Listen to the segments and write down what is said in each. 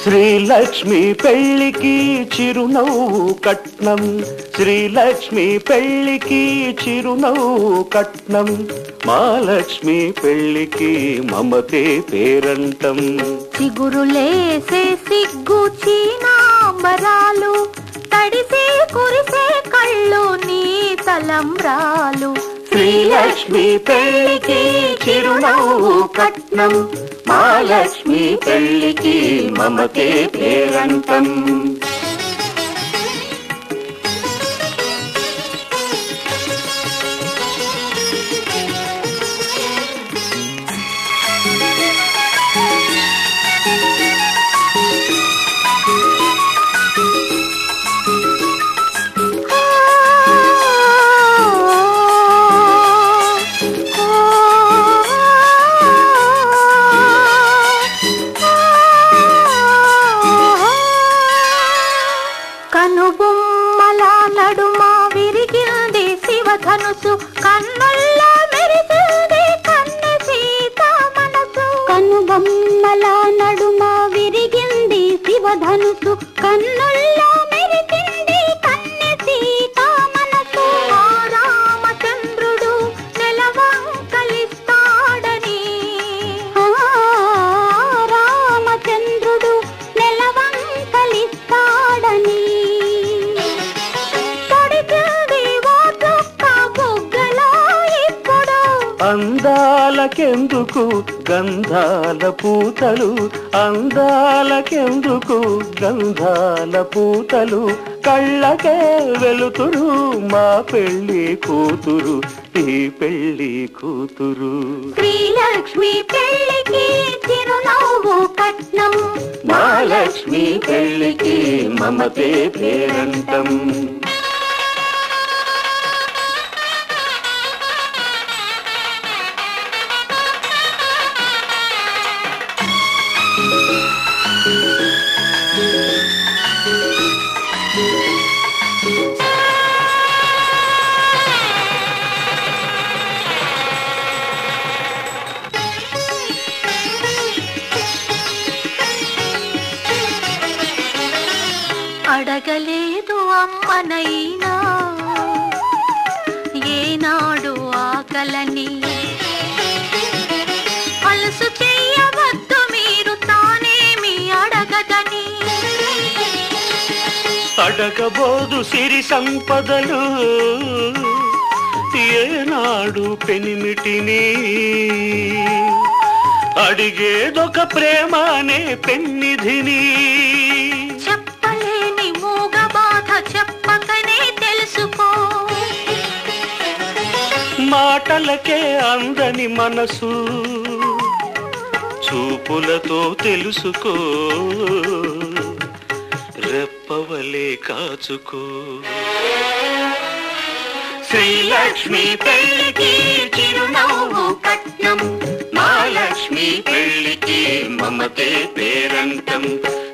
శ్రీలక్ష్మి పెళ్లికి చిరునవ్వు కట్నం, శ్రీలక్ష్మి పెళ్లికి చిరునవ్వు కట్నం, మహాలక్ష్మి పెళ్లికి మమతే పేరంటం. చిగురులేసే సిగ్గు చీనాంబరాలు, తడిసే కురిసే కళ్ళు నీ తలంబ్రాలు. శ్రీలక్ష్మి పెళ్లికి చిరునవ్వు కట్నం, మహాలక్ష్మి పెళ్లికి మమతే పేరంటం. కనుబొమ్మల నడుమ విరిగింది శివధనుసు, కన్నుల్లో మెరిసింది కన్నె సీత మనసు. కనుబొమ్మల నడుమ విరిగింది శివధనుసు, కన్నుల్లో మెరిసింది కన్నె సీత మనసు. ఆ రామచంద్రుడు నెలవంకలిస్తాడని, రామచంద్రుడు నెలవంకలిస్తాడని, అందాలకెందుకు గంధాల పూతలు, అందాలకెందుకు గంధాల పూతలు, కళ్ళకే వెలుతురు మా పెళ్లి కూతురు, ఈ పెళ్లి కూతురు. శ్రీలక్ష్మి పెళ్లికి చిరునవ్వు కట్నం, మహాలక్ష్మి పెళ్లికి మమతే పేరంటం. అడగలేదు అమ్మనైనా ఏనాడు ఆకలని, అలసు చెయ్యవద్దు మీరు తానేమి అడగదని. అడగబోదు సిరి సంపదలు ఏనాడు పెనిమిటిని, అడిగేదొక ప్రేమనే పెన్నిధిని. చెప్పలేని మూగ బాధ చెప్పకనే తెలుసుకో, మాటలకే అందని మనసు చూపులతో తెలుసుకో, రెప్పవలే కాచుకో. శ్రీలక్ష్మి పెళ్లికి చిరునవ్వు కట్నం, మహాలక్ష్మి పెళ్లికి మమతే పేరంటం.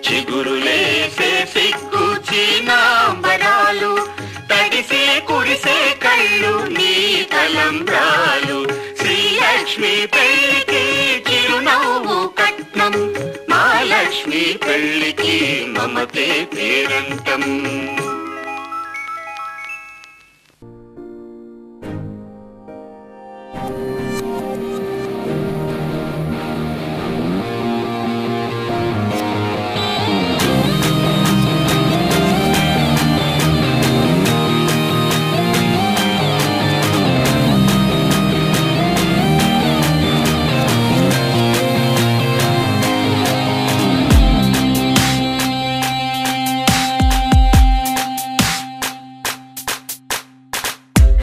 చిగురులేసే సిగ్గు చీనాంబరాలు, తడిసే కురిసే కళ్ళు నీ తలంబ్రాలు. శ్రీలక్ష్మి పెళ్లికి చిరునవ్వు కట్నం, మహాలక్ష్మి పెళ్లికి మమతే పేరంటం.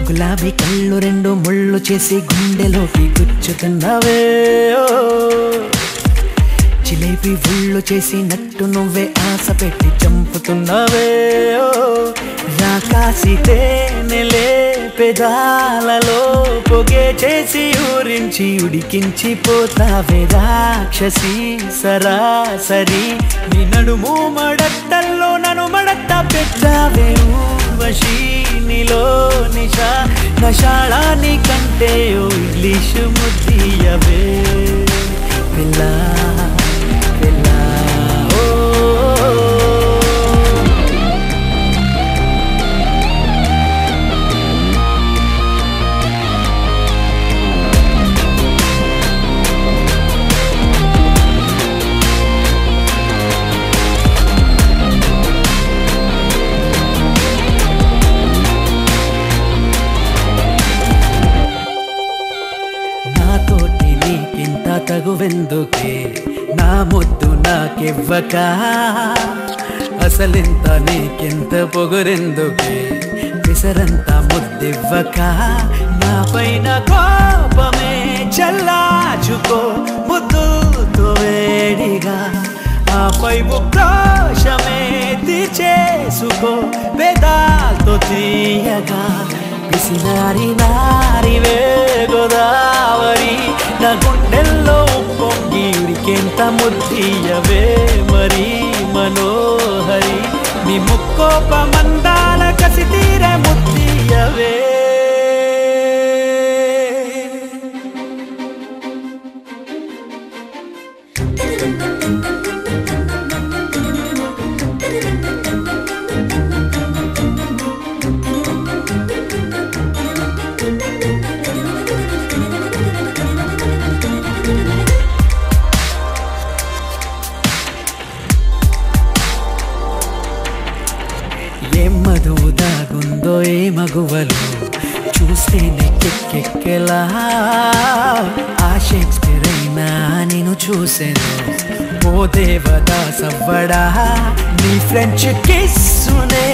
గులాబీ కళ్ళు రెండు ముళ్ళు చేసి గుండెలోకి గుచ్చుతున్నవే జిలేబీ ఉళ్ళు చేసి నట్టు నువ్వే ఆశ పెట్టి చంపుతున్నవే రాకాసి తేనెలే పెదాలలో పొగే చేసి ఊరించి ఉడికించి పోతావే రాక్షసి సరాసరి నీ నడుము మడట్టల్లో నన్ను మడట్ట పెట్టావే ఊర్వశి నీలో నిషా నషాళాని కంటే ఓ ఇంగ్లీషు ముద్దియవే పిల్ల పిల్ల నాతోటి నీకింత తగువెందుకే నా ముద్దు నాకివ్వక అసలింత నీకింత పొగురెందుకే విసరంత ముద్దివ్వక నా పైన కోపమే చల్లాచుకో ముద్దుతో వేడిగా ఆపై ఉక్రోషమే తీర్చేసుకో వేదాలతో తీయగా పిసినారి నారివే గోదావరి నా గుండెల్లో పొంగి ఉడికెంత ముద్దియవే మరి మనోహరి నీ ముక్కోప మందాల కసి తీరే ముద్దియవే ఏం మధువు దాగుందో ఏ మగువలు చూస్తేనే కెక్కెక్కెలా ఆ షేక్స్పియర్ అయినా నేను చూసాను ఓ దేవదాసవ్వడా నీ ఫ్రెంచ్ కిస్సునే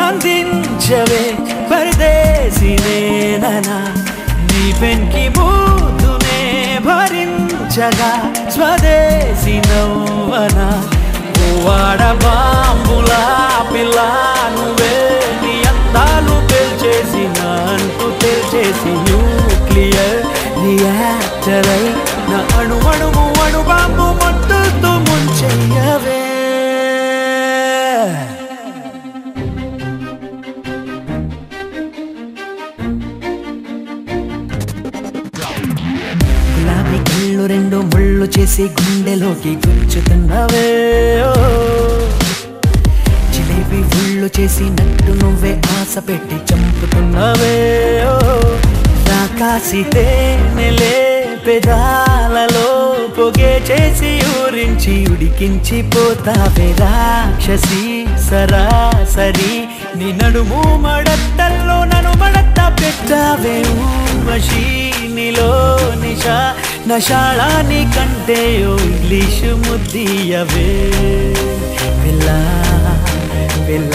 అందించవే పరదేశినేనా నీ పెన్కి బూతునే భరించగా స్వదేశీ నవ్వనా వాడ బాంబులా పిల్ల నువ్వే నీ అందాలు పెల్చేసి అంటూ తెల్చేసి న్యూక్లియర్ రియాక్టర్ అయి నా అణు అణువు అణు బాంబు మొట్టుతూ ముంచెయ్యవే గులాబీ కళ్ళు రెండు ముళ్ళు చేసి గుండెలోకి గుచ్చుతున్నవే జిలేబీ ఉళ్ళు చేసి నట్టు నువ్వే ఆశ పెట్టి చంపుతున్నవే రాకాసి తేనెలే పెదాలలో పొగే చేసి ఊరించి ఉడికించి పోతావే రాక్షసి సరాసరి నీ నడుము మడట్టల్లో నన్ను మడట్ట పెట్టావే ఊర్వశి నీలో నిషా నషాళాని కంటే ఓ ఇంగ్లీషు ముద్దియవే పిల్ల పిల్ల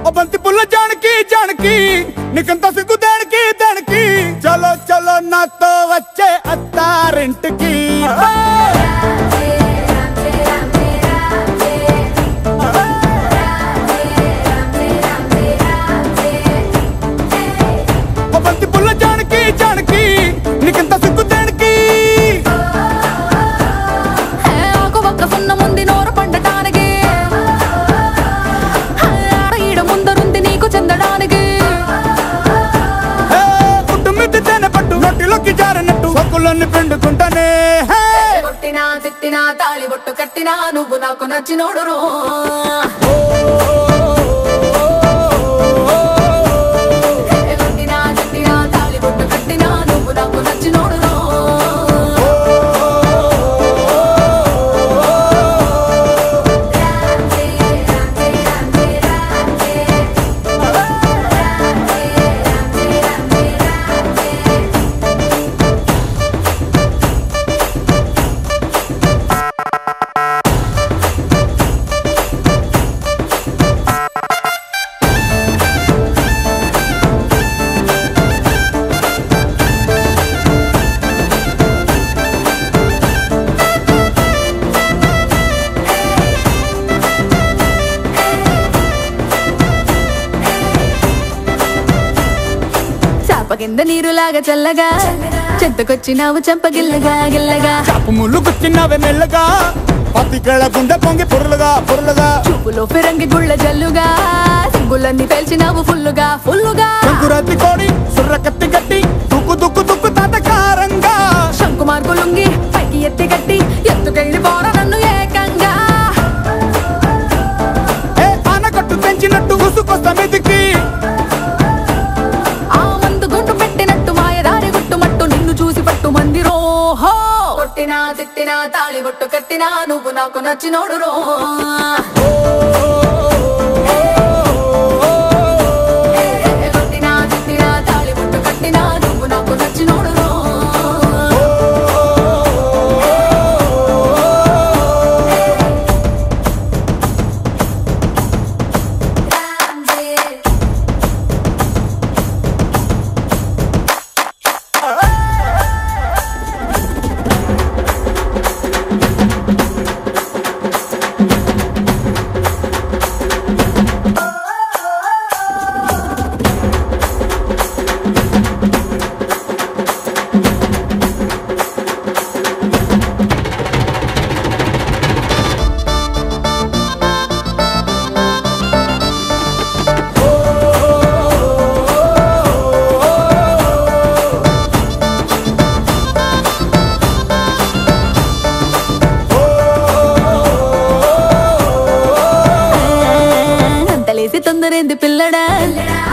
బంతి పుల్ల జానకి జానకి నీకంత సిగ్గు దానికి దానికి చలో చలో నాతో వచ్చే అత్తారింటికి బంతి పుల్ల జానకి జానకి నీకంత సిగ్గు దానికి సున్న ముందు నోరు పండటానికి ఈడ ముందరుంది నీకు చెందడానికి కుటుంబిద్ది తేనె పట్టు నొట్టిలోకి జారినట్టు సొక్కులన్నీ పిండుకుంటానే కొట్టినా తిట్టినా తాళి బొట్టు కట్టినా నువ్వు నాకు నచ్చినోడు కొట్టినా తిట్టినా తాళి బొట్టు కట్టినా నువ్వు నాకు నచ్చినోడు చెంప కింద నీరులాగా చల్లగా చెంతకొచ్చినావు చెంపగిల్లగా గిల్లగా చాపు ముళ్ళు గుచ్చినవే మెల్లగా పతికేళ గుండె పొంగి పొరులుగా పొరులుగా చూపులో ఫిరంగి గుళ్ళ జల్లుగా సింగులన్నీ పేల్చినావు ఫుల్లుగా ఫుల్లుగా సంకురాతి కోడి సుర్ర కత్తి గట్టి దుక్కు దుక్కు దుక్కు తాతకారంగా శంకు మార్గులుంగి పైకి ఎత్తి గట్టి ఎత్తుకెళ్ళి పోరా నన్ను ఏకంగా ఏ ఆనకట్టు తెంచినట్టు ఉసుకొస్తా మెదికి ఆ మందు గుండు పెట్టినట్టు మాయదారి గుట్టుమట్టు నిన్ను చూసి పట్టు మంది రోహో కొట్టినా తిట్టినా తాళి బొట్టు కట్టినా నువ్వు నాకు నచ్చినోడు రో కొట్టినా తిట్టినా తాళి బొట్టు కట్టినా నువ్వు నాకు నచ్చినోడు రో తొందరేంది పిల్లడా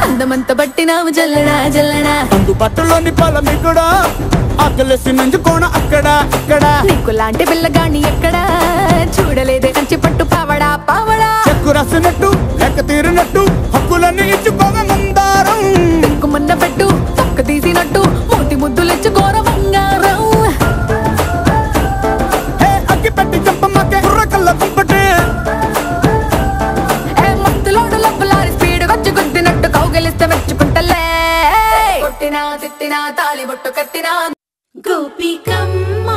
అందమంత బట్టినావు జల్లడా జల్లడా అందు పట్టులోని పలమికుడా ఆకలేసి నంచుకోణ అక్కడ ఇక్కడ నీకు లాంటి పిల్లగాని ఎక్కడా చూడలేదే కంచి పట్టు పావడా పావడా చెక్కు రాసినట్టు లెక్క తీరినట్టు హక్కులన్నీ ఇచ్చుకోగ మందారం తిక్కుమన్న పెట్టు తొక్క తీసినట్టు మూతి ముద్దులిచ్చుకోర బంగారం ఏ అగ్గి పెట్టి చంపమ్మకే కుర్ర కళ్ళ కుంపటే మత్తులోడు లబ్బులారి స్పీడ్ వచ్చి గుద్దినట్టు కౌగిలిస్తే మెచ్చుకుంటలే కొట్టినా తిట్టినా తాళి బొట్టు కట్టినా గోపికమ్మ